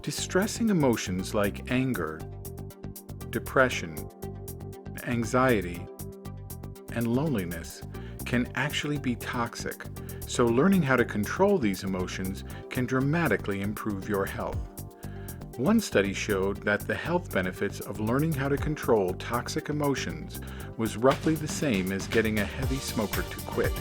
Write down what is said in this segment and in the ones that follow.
Distressing emotions like anger, depression, anxiety, and loneliness can actually be toxic, so learning how to control these emotions can dramatically improve your health. One study showed that the health benefits of learning how to control toxic emotions was roughly the same as getting a heavy smoker to quit.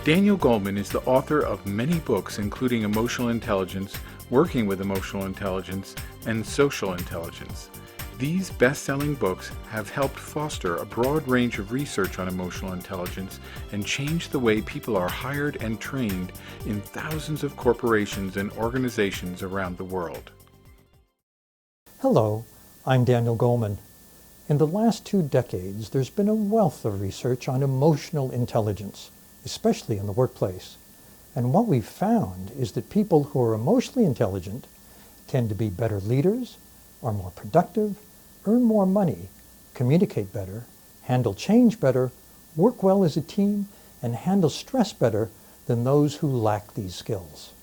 Daniel Goleman is the author of many books including Emotional Intelligence, Working with Emotional Intelligence, and Social Intelligence. These best-selling books have helped foster a broad range of research on emotional intelligence and change the way people are hired and trained in thousands of corporations and organizations around the world. Hello, I'm Daniel Goleman. In the last 2 decades, there's been a wealth of research on emotional intelligence, especially in the workplace. And what we've found is that people who are emotionally intelligent tend to be better leaders, are more productive, earn more money, communicate better, handle change better, work well as a team, and handle stress better than those who lack these skills.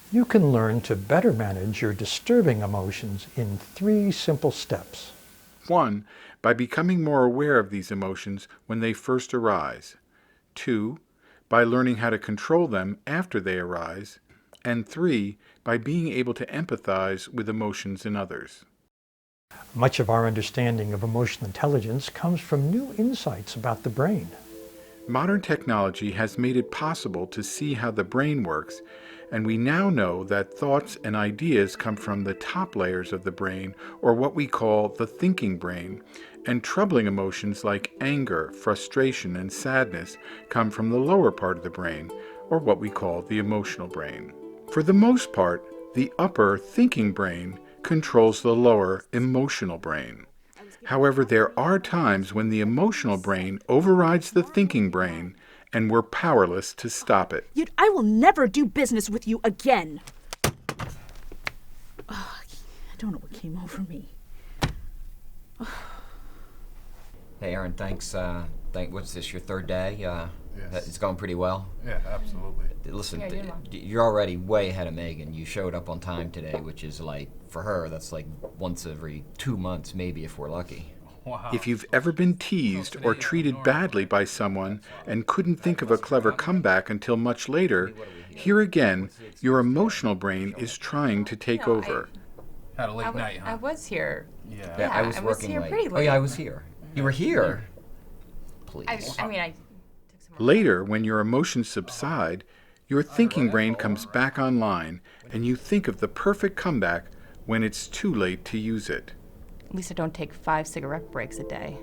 You can learn to better manage your disturbing emotions in 3 simple steps. 1. By becoming more aware of these emotions when they first arise. 2. By learning how to control them after they arise. And 3. By being able to empathize with emotions in others. Much of our understanding of emotional intelligence comes from new insights about the brain. Modern technology has made it possible to see how the brain works, and we now know that thoughts and ideas come from the top layers of the brain, or what we call the thinking brain, and troubling emotions like anger, frustration, and sadness come from the lower part of the brain, or what we call the emotional brain. For the most part, the upper thinking brain controls the lower emotional brain. However, there are times when the emotional brain overrides the thinking brain, and we're powerless to stop it. I will never do business with you again. I don't know what came over me. Hey, Aaron, thanks. What's this, your 3rd day? Yes. It's going pretty well? Yeah, absolutely. Listen, Yeah, you're already way ahead of Megan. You showed up on time today, which is like, for her, that's like once every 2 months, maybe, if we're lucky. Wow. If you've ever been teased or treated badly by someone and couldn't think of a clever comeback until much later, here again, your emotional brain is trying to take over. Had a late night, huh? I was here. Yeah. I was I was working here late. pretty Oh, yeah, late. I was here. You were here? Please. I took some Later, when your emotions subside, your thinking brain comes back online, and you think of the perfect comeback when it's too late to use it. At least I don't take 5 cigarette breaks a day.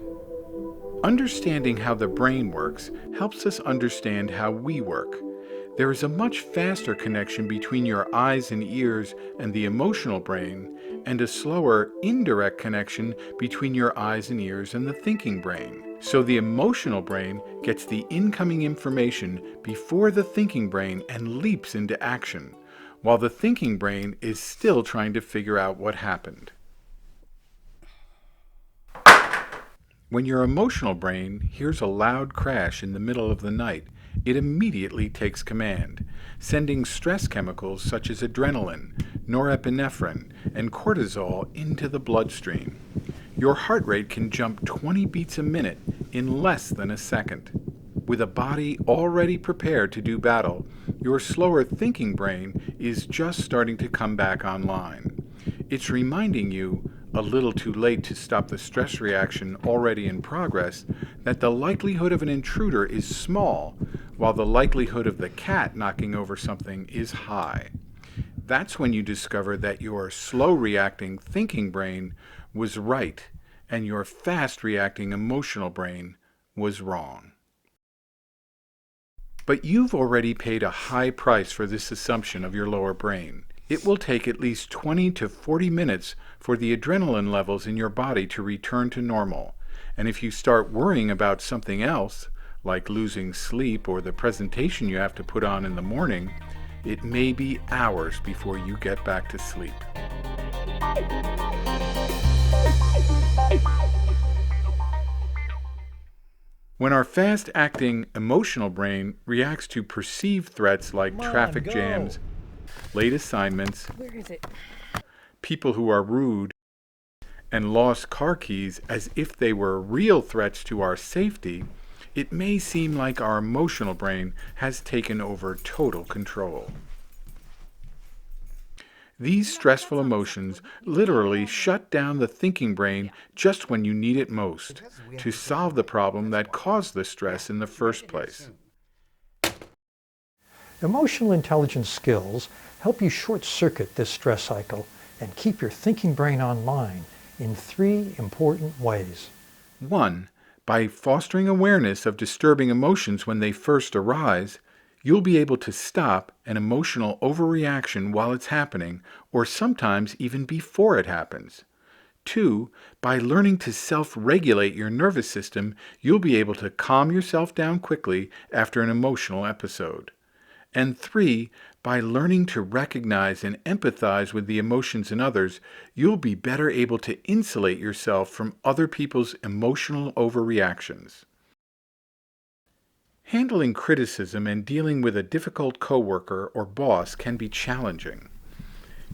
Understanding how the brain works helps us understand how we work. There is a much faster connection between your eyes and ears and the emotional brain, and a slower, indirect connection between your eyes and ears and the thinking brain. So the emotional brain gets the incoming information before the thinking brain and leaps into action, while the thinking brain is still trying to figure out what happened. When your emotional brain hears a loud crash in the middle of the night, it immediately takes command, sending stress chemicals such as adrenaline, norepinephrine, and cortisol into the bloodstream. Your heart rate can jump 20 beats a minute in less than a second. With a body already prepared to do battle, your slower thinking brain is just starting to come back online. It's reminding you, a little too late to stop the stress reaction already in progress, that the likelihood of an intruder is small, while the likelihood of the cat knocking over something is high. That's when you discover that your slow-reacting thinking brain was right, and your fast-reacting emotional brain was wrong. But you've already paid a high price for this assumption of your lower brain. It will take at least 20 to 40 minutes for the adrenaline levels in your body to return to normal. And if you start worrying about something else, like losing sleep or the presentation you have to put on in the morning, it may be hours before you get back to sleep. When our fast-acting emotional brain reacts to perceived threats like Come on, traffic go. jams, late assignments, Where is it? people who are rude, and lost car keys as if they were real threats to our safety, it may seem like our emotional brain has taken over total control. These stressful emotions literally shut down the thinking brain just when you need it most to solve the problem that caused the stress in the first place. Emotional intelligence skills help you short-circuit this stress cycle and keep your thinking brain online in 3 important ways. 1. By fostering awareness of disturbing emotions when they first arise, you'll be able to stop an emotional overreaction while it's happening, or sometimes even before it happens. 2. By learning to self-regulate your nervous system, you'll be able to calm yourself down quickly after an emotional episode. And 3. By learning to recognize and empathize with the emotions in others, you'll be better able to insulate yourself from other people's emotional overreactions. Handling criticism and dealing with a difficult coworker or boss can be challenging.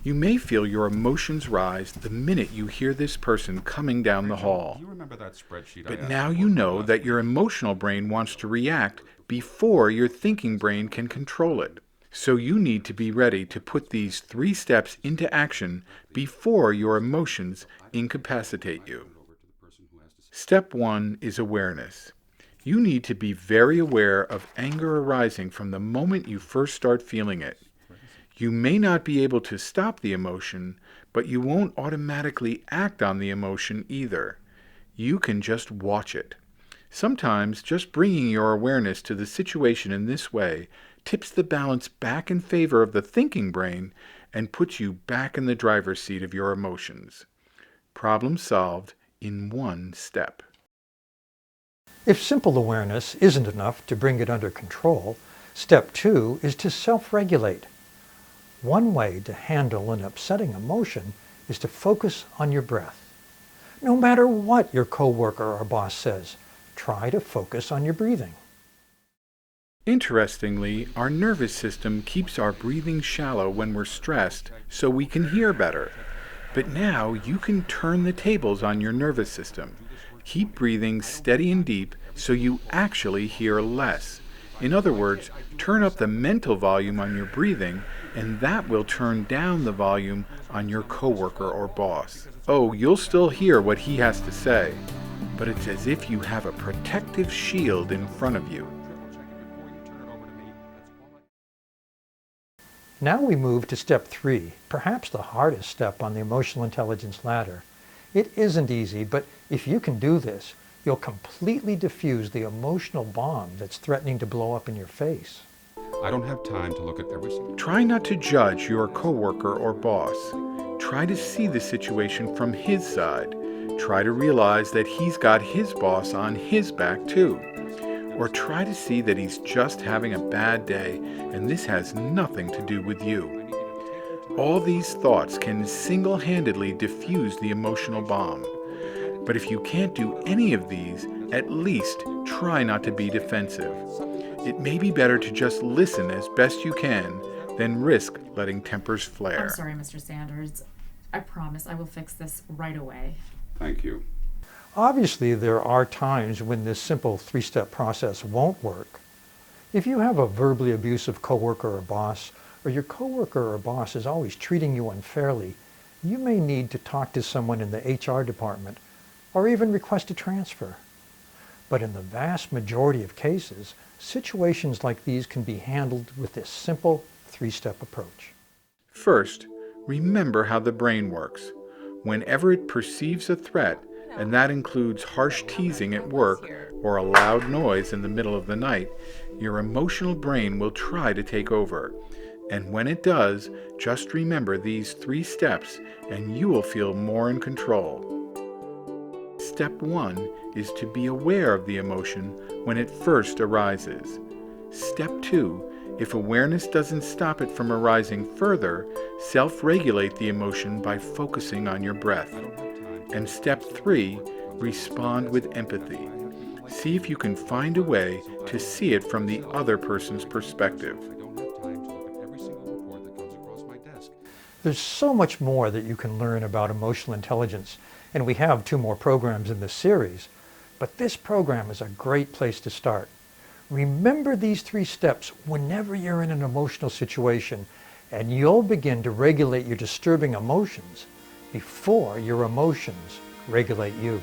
You may feel your emotions rise the minute you hear this person coming down the hall. You remember that spreadsheet But now you know that your emotional brain wants to react before your thinking brain can control it. So you need to be ready to put these 3 steps into action before your emotions incapacitate you. Step 1 is awareness. You need to be very aware of anger arising from the moment you first start feeling it. You may not be able to stop the emotion, but you won't automatically act on the emotion either. You can just watch it. Sometimes just bringing your awareness to the situation in this way tips the balance back in favor of the thinking brain and puts you back in the driver's seat of your emotions. Problem solved in 1 step. If simple awareness isn't enough to bring it under control, step 2 is to self-regulate. One way to handle an upsetting emotion is to focus on your breath. No matter what your coworker or boss says, try to focus on your breathing. Interestingly, our nervous system keeps our breathing shallow when we're stressed so we can hear better. But now you can turn the tables on your nervous system. Keep breathing steady and deep so you actually hear less. In other words, turn up the mental volume on your breathing, and that will turn down the volume on your coworker or boss. Oh, you'll still hear what he has to say, but it's as if you have a protective shield in front of you. Now we move to step 3, perhaps the hardest step on the emotional intelligence ladder. It isn't easy, but if you can do this, you'll completely diffuse the emotional bomb that's threatening to blow up in your face. I don't have time to look at every single... Try not to judge your coworker or boss. Try to see the situation from his side. Try to realize that he's got his boss on his back too. Or try to see that he's just having a bad day and this has nothing to do with you. All these thoughts can single-handedly diffuse the emotional bomb. But if you can't do any of these, at least try not to be defensive. It may be better to just listen as best you can than risk letting tempers flare. I'm sorry, Mr. Sanders. I promise I will fix this right away. Thank you. Obviously, there are times when this simple 3-step process won't work. If you have a verbally abusive coworker or boss, or your coworker or boss is always treating you unfairly, you may need to talk to someone in the HR department or even request a transfer. But in the vast majority of cases, situations like these can be handled with this simple 3-step approach. First, remember how the brain works. Whenever it perceives a threat, and that includes harsh teasing at work or a loud noise in the middle of the night, your emotional brain will try to take over. And when it does, just remember these 3 steps and you will feel more in control. Step 1 is to be aware of the emotion when it first arises. Step 2, if awareness doesn't stop it from arising further, self-regulate the emotion by focusing on your breath. And step 3, respond with empathy. See if you can find a way to see it from the other person's perspective. I don't have time to look at every single report that comes across my desk. There's so much more that you can learn about emotional intelligence, and we have 2 more programs in this series, but this program is a great place to start. Remember these 3 steps whenever you're in an emotional situation, and you'll begin to regulate your disturbing emotions before your emotions regulate you.